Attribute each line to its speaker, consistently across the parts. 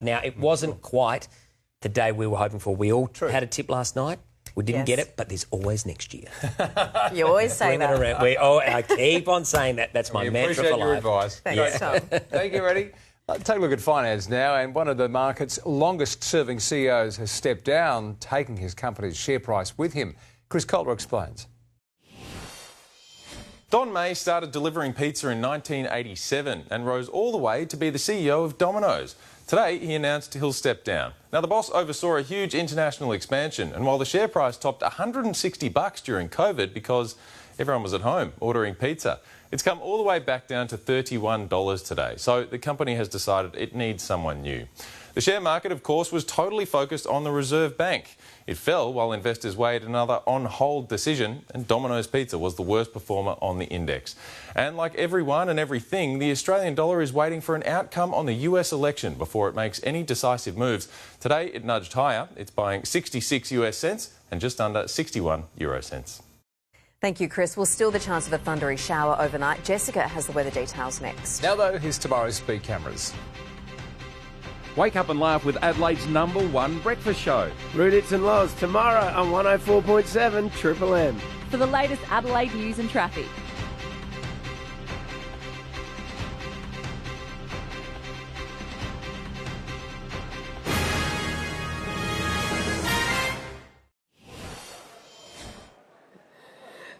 Speaker 1: Now, it wasn't quite the day we were hoping for. We all had a tip last night. We didn't get it, but there's always next year.
Speaker 2: You always say that.
Speaker 1: I keep on saying that. That's my mantra for life.
Speaker 3: Advice.
Speaker 2: Thanks, Tom.
Speaker 3: Thank you, Eddie. Take a look at finance now, and one of the market's longest-serving CEOs has stepped down, taking his company's share price with him. Chris Kohler explains.
Speaker 4: Don May started delivering pizza in 1987 and rose all the way to be the CEO of Domino's. Today, he announced he'll step down. Now, the boss oversaw a huge international expansion, and while the share price topped $160 during COVID because everyone was at home ordering pizza, it's come all the way back down to $31 today. So the company has decided it needs someone new. The share market, of course, was totally focused on the Reserve Bank. It fell while investors weighed another on-hold decision, and Domino's Pizza was the worst performer on the index. And like everyone and everything, the Australian dollar is waiting for an outcome on the US election before it makes any decisive moves. Today, it nudged higher. It's buying 66 US cents and just under 61 euro cents.
Speaker 2: Thank you, Chris. Well, still the chance of a thundery shower overnight. Jessica has the weather details next.
Speaker 3: Now, though, here's tomorrow's speed cameras.
Speaker 5: Wake up and laugh with Adelaide's #1 breakfast show.
Speaker 6: Rudits and Laws tomorrow on 104.7 Triple M.
Speaker 7: For the latest Adelaide news and traffic.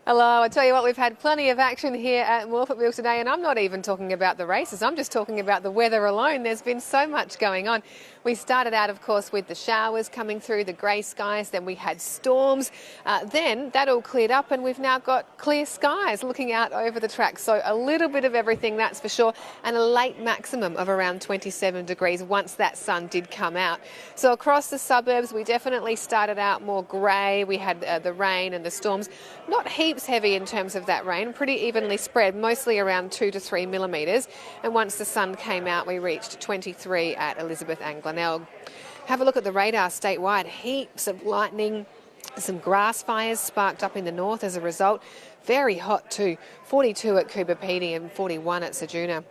Speaker 8: Hello, I tell you what, we've had plenty of action here at Morphettville today, and I'm not even talking about the races, I'm just talking about the weather alone. There's been so much going on. We started out, of course, with the showers coming through, the grey skies, then we had storms, then that all cleared up and we've now got clear skies looking out over the track. So a little bit of everything, that's for sure, and a late maximum of around 27 degrees once that sun did come out. So across the suburbs, we definitely started out more grey. We had the rain and the storms, not heaps heavy in terms of that rain, pretty evenly spread, mostly around 2 to 3 millimetres. And once the sun came out, we reached 23 at Elizabeth and Glenelg. Have a look at the radar statewide. Heaps of lightning, some grass fires sparked up in the north as a result. Very hot too, 42 at Coober Pedy and 41 at Ceduna.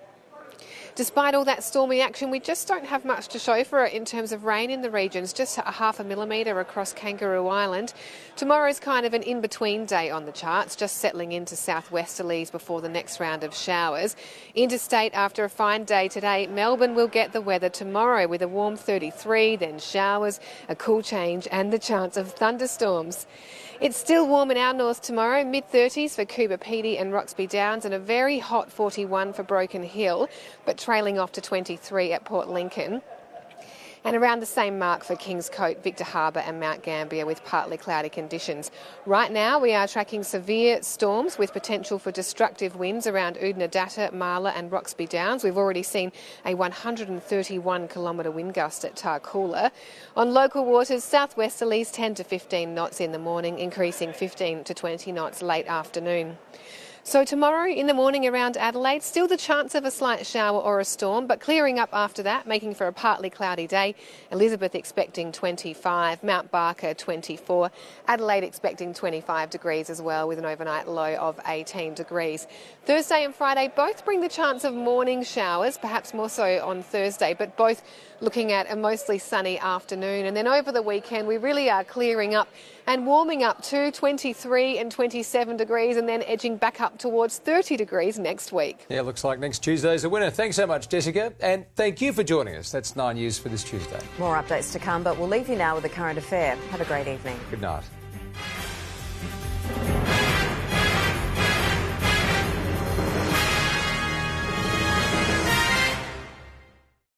Speaker 8: Despite all that stormy action, we just don't have much to show for it in terms of rain in the regions, just a half a millimetre across Kangaroo Island. Tomorrow's kind of an in-between day on the charts, just settling into southwesterlies before the next round of showers. Interstate after a fine day today, Melbourne will get the weather tomorrow with a warm 33, then showers, a cool change and the chance of thunderstorms. It's still warm in our north tomorrow, mid-30s for Coober Pedy and Roxby Downs and a very hot 41 for Broken Hill, but trailing off to 23 at Port Lincoln. And around the same mark for Kings Coast, Victor Harbour and Mount Gambier with partly cloudy conditions. Right now we are tracking severe storms with potential for destructive winds around Oodnadatta, Marla and Roxby Downs. We've already seen a 131 kilometre wind gust at Kohler. On local waters, southwesterlies 10 to 15 knots in the morning, increasing 15 to 20 knots late afternoon. So tomorrow in the morning around Adelaide, still the chance of a slight shower or a storm, but clearing up after that, making for a partly cloudy day. Elizabeth expecting 25, Mount Barker 24, Adelaide expecting 25 degrees as well with an overnight low of 18 degrees. Thursday and Friday both bring the chance of morning showers, perhaps more so on Thursday, but both looking at a mostly sunny afternoon. And then over the weekend, we really are clearing up and warming up to 23 and 27 degrees and then edging back up towards 30 degrees next week.
Speaker 3: Yeah, looks like next Tuesday's the winner. Thanks so much, Jessica. And thank you for joining us. That's 9 News for this Tuesday.
Speaker 2: More updates to come, but we'll leave you now with a current affair. Have a great evening.
Speaker 3: Good night.